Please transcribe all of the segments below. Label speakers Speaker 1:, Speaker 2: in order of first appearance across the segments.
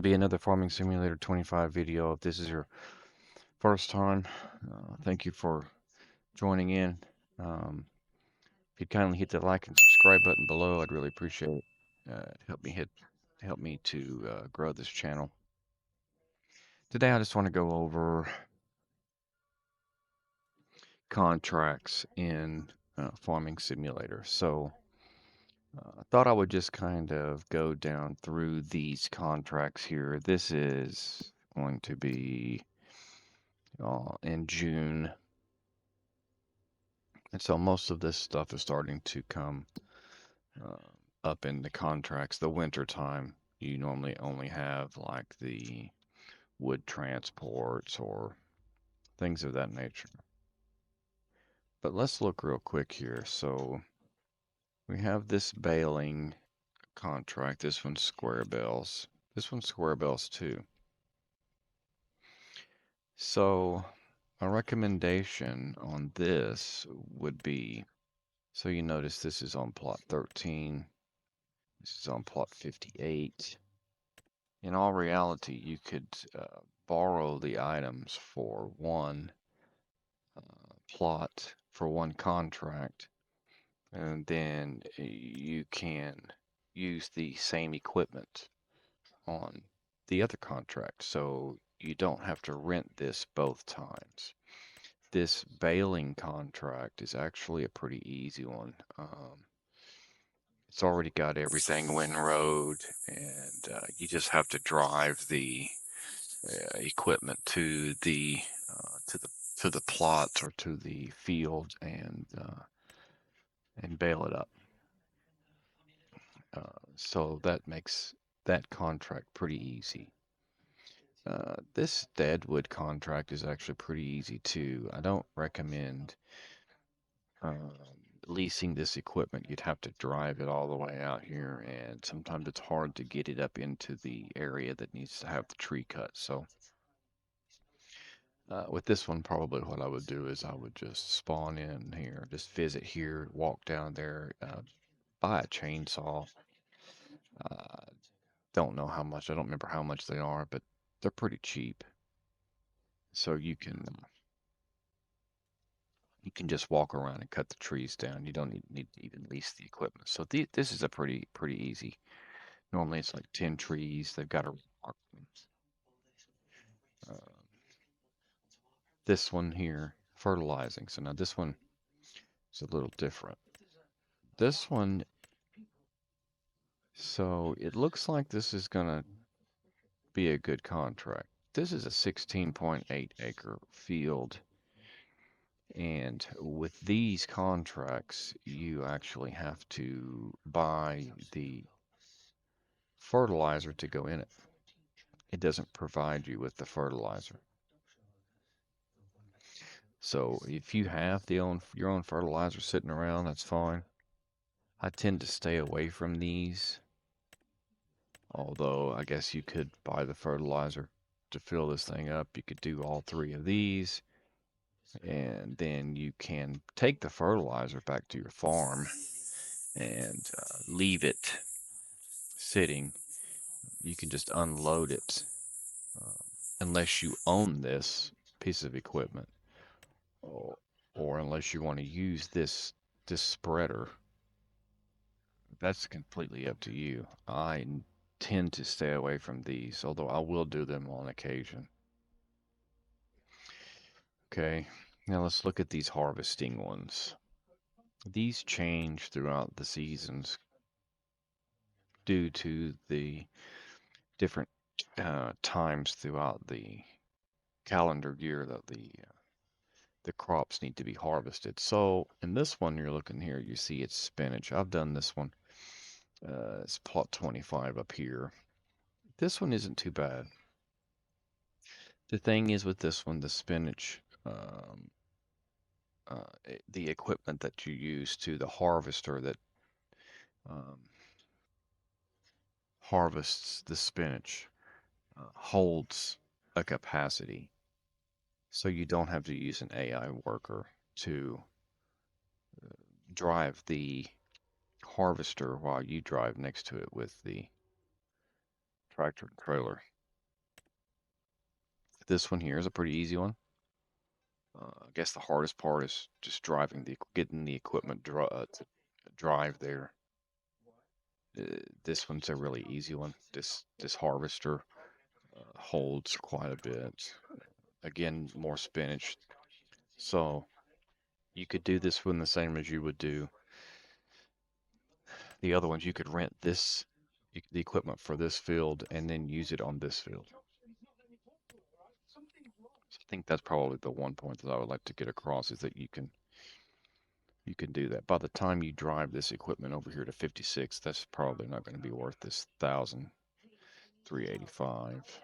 Speaker 1: be another Farming Simulator 25 video. If this is your first time, thank you for joining in. If you'd kindly hit the like and subscribe button below, I'd really appreciate it. Help me to grow this channel. Today, I just want to go over contracts in Farming Simulator. So, I thought I would just kind of go down through these contracts here. This is going to be in June. And so most of this stuff is starting to come uh, up in the contracts. The winter time, you normally only have like the wood transports or things of that nature. But let's look real quick here. So we have this baling contract. This one's square bales. This one's square bales too. So a recommendation on this would be, so you notice this is on plot 13. This is on plot 58. In all reality, you could borrow the items for one plot, for one contract, and then you can use the same equipment on the other contract. So you don't have to rent this both times. This baling contract is actually a pretty easy one. It's already got everything windrowed, and you just have to drive the equipment to the to the plot or to the field and bale it up. So that makes that contract pretty easy. This Deadwood contract is actually pretty easy too. I don't recommend um, leasing this equipment. You'd have to drive it all the way out here, and sometimes it's hard to get it up into the area that needs to have the tree cut. So with this one, probably what I would do is I would just spawn in here, just visit here, walk down there, buy a chainsaw. Uh, don't know how much, I don't remember how much they are, but they're pretty cheap. So you can just walk around and cut the trees down. You don't need to even lease the equipment. So this is a pretty easy. Normally it's like 10 trees. They've got to mark them. Uh, this one here, fertilizing. So now this one is a little different. This one, so it looks like this is going to be a good contract. This is a 16.8 acre field. And with these contracts, you actually have to buy the fertilizer to go in it. It doesn't provide you with the fertilizer. So if you have your own fertilizer sitting around, that's fine. I tend to stay away from these, although I guess you could buy the fertilizer to fill this thing up. You could do all three of these, and then you can take the fertilizer back to your farm and leave it sitting. You can just unload it uh, unless you own this piece of equipment, or, or unless you want to use this spreader. That's completely up to you. I tend to stay away from these, although I will do them on occasion. Okay, now let's look at these harvesting ones. These change throughout the seasons due to the different times throughout the calendar year that the crops need to be harvested. So in this one you're looking here, you see it's spinach. I've done this one. It's plot 25 up here. This one isn't too bad. The thing is with this one, the spinach, the equipment that you use to the harvester that um, harvests the spinach holds a capacity. So you don't have to use an AI worker to drive the harvester while you drive next to it with the tractor and trailer. This one here is a pretty easy one. I guess the hardest part is just getting the equipment to drive there. This one's a really easy one. This harvester holds quite a bit. Again, more spinach. So you could do this one the same as you would do the other ones. You could rent the equipment for this field and then use it on this field. So I think that's probably the one point that I would like to get across is that you can do that. By the time you drive this equipment over here to 56, that's probably not going to be worth this 1,385.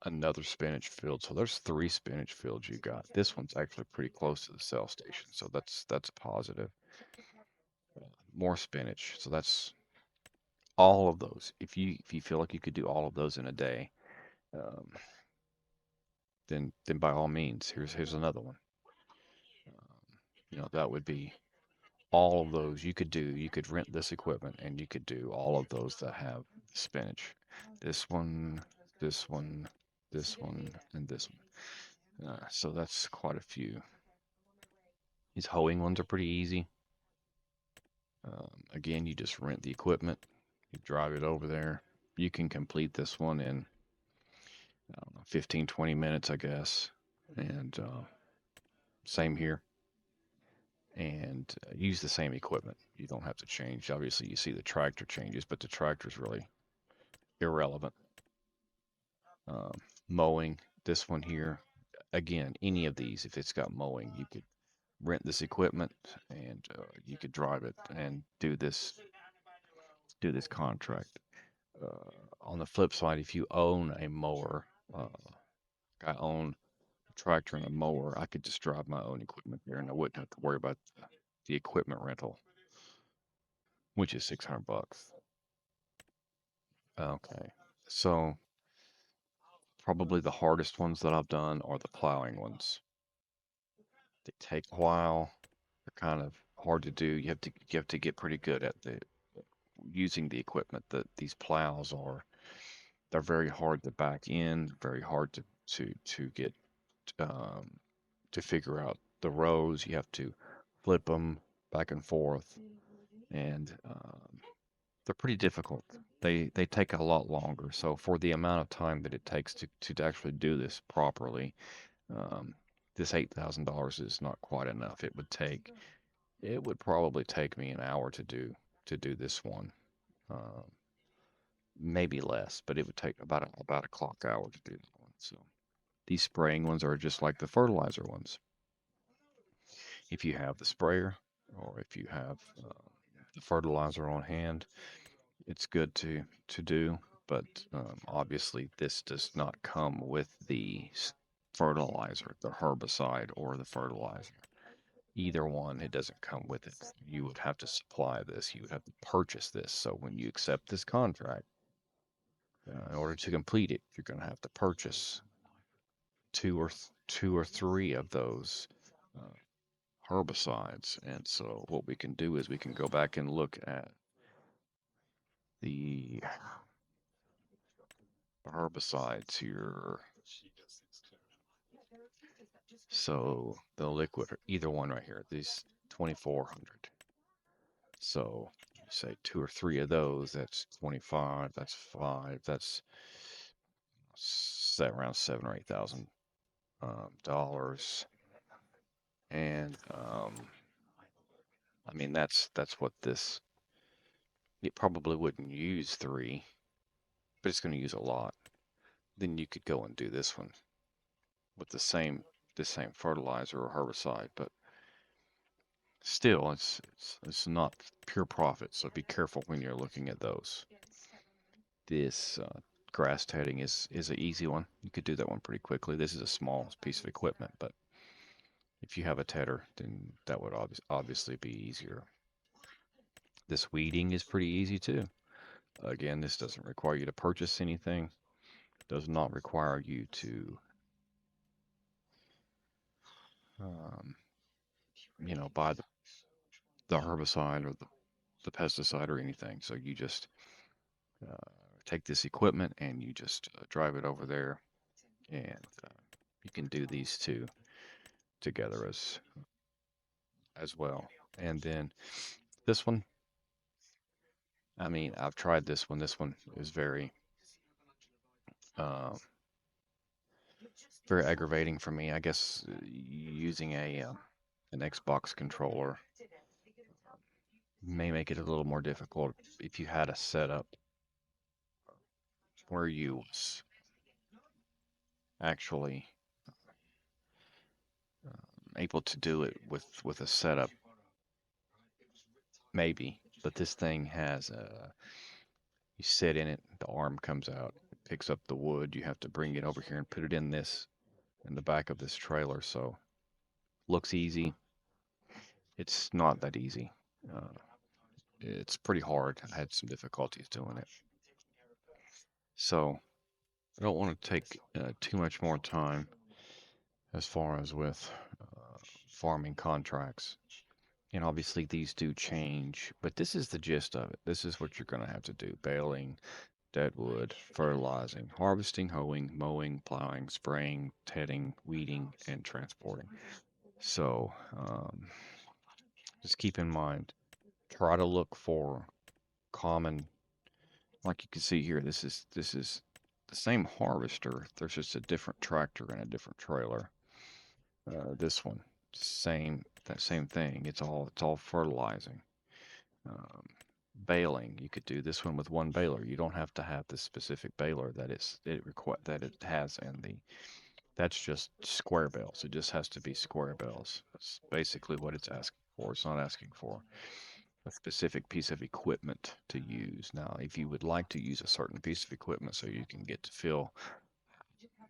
Speaker 1: Another spinach field. So there's 3 spinach fields you got. This one's actually pretty close to the cell station, so that's positive. More spinach. So that's all of those. If you feel like you could do all of those in a day, um, then by all means, here's another one. That would be all of those you could do. You could rent this equipment and you could do all of those that have spinach. This one, this one, this one, and this one. So that's quite a few. These hoeing ones are pretty easy. Again, you just rent the equipment, you drive it over there. You can complete this one in, I don't know, 15, 20 minutes, I guess. And same here. And use the same equipment. You don't have to change. Obviously, you see the tractor changes, but the tractor is really irrelevant. Um, Mowing, this one here, again, any of these, if it's got mowing, you could rent this equipment and you could drive it and do this contract. On the flip side, if you own a mower, I own a tractor and a mower, I could just drive my own equipment there and I wouldn't have to worry about the equipment rental, which is $600. Okay. So probably the hardest ones that I've done are the plowing ones. They take a while. They're kind of hard to do. You have to get pretty good at the using the equipment. That these plows are they're very hard to back in, very hard to get um, to figure out the rows. You have to flip them back and forth, and they're pretty difficult. They take a lot longer. So for the amount of time that it takes to actually do this properly, um, this $8,000 is not quite enough. It would probably take me an hour to do this one. Uh, Maybe less, but it would take about a clock hour to do that one. So these spraying ones are just like the fertilizer ones. If you have the sprayer or if you have the fertilizer on hand, it's good to do. But obviously, this does not come with the fertilizer, the herbicide, or the fertilizer. Either one, it doesn't come with it. You would have to supply this. You would have to purchase this. So when you accept this contract, in order to complete it, you're going to have to purchase two or three of those uh, herbicides. And so what we can do is we can go back and look at the herbicides here. So the liquid, either one right here, these 2400. So say 2 or 3 of those, that's 25, that's 5, that's set around 7 or 8 thousand dollars. And I mean that's what this. It probably wouldn't use 3, but it's going to use a lot. Then you could go and do this one with the same fertilizer or herbicide, but still, it's not pure profit. So be careful when you're looking at those. This grass tedding is an easy one. You could do that one pretty quickly. This is a small piece of equipment, but if you have a tedder, then that would obviously be easier. This weeding is pretty easy too. Again, this doesn't require you to purchase anything. Does not require you to, um, buy the herbicide or the pesticide or anything. So you just uh, take this equipment and you just drive it over there. and you can do these two together as well. And then this one, I mean, I've tried this one. This one is uh, very aggravating for me. I guess using an Xbox controller may make it a little more difficult if you had a setup where you was actually able to do it with a setup, maybe. But this thing has you sit in it, the arm comes out, it picks up the wood. You have to bring it over here and put it in the back of this trailer. So looks easy. It's not that easy. Uh, it's pretty hard. I had some difficulties doing it. So I don't want to take too much more time as far as with farming contracts. And obviously these do change, but this is the gist of it. This is what you're going to have to do: baling, deadwood, fertilizing, harvesting, hoeing, mowing, plowing, spraying, tedding, weeding, and transporting. So just keep in mind, try to look for common, like you can see here, this is the same harvester. There's just a different tractor and a different trailer. This one, that same thing. It's all fertilizing. Um, Baling, you could do this one with one baler. You don't have to have this specific baler that it has in the. That's just square bales. It just has to be square bales. That's basically what it's asking for. It's not asking for a specific piece of equipment to use. Now, if you would like to use a certain piece of equipment so you can get to feel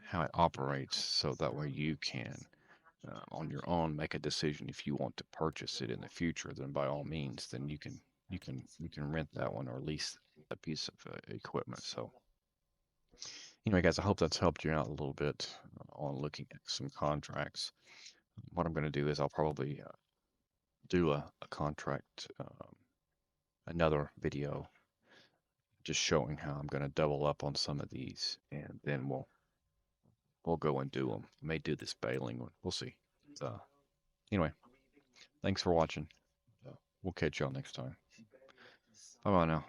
Speaker 1: how it operates, so that way you can on your own make a decision if you want to purchase it in the future, then by all means, then you can rent that one or lease a piece of equipment. So anyway, guys, I hope that's helped you out a little bit on looking at some contracts. What I'm going to do is I'll probably do a contract, another video, just showing how I'm going to double up on some of these, and then we'll go and do them. May do this baling one. We'll see. So anyway, thanks for watching. We'll catch y'all next time. Bye bye now.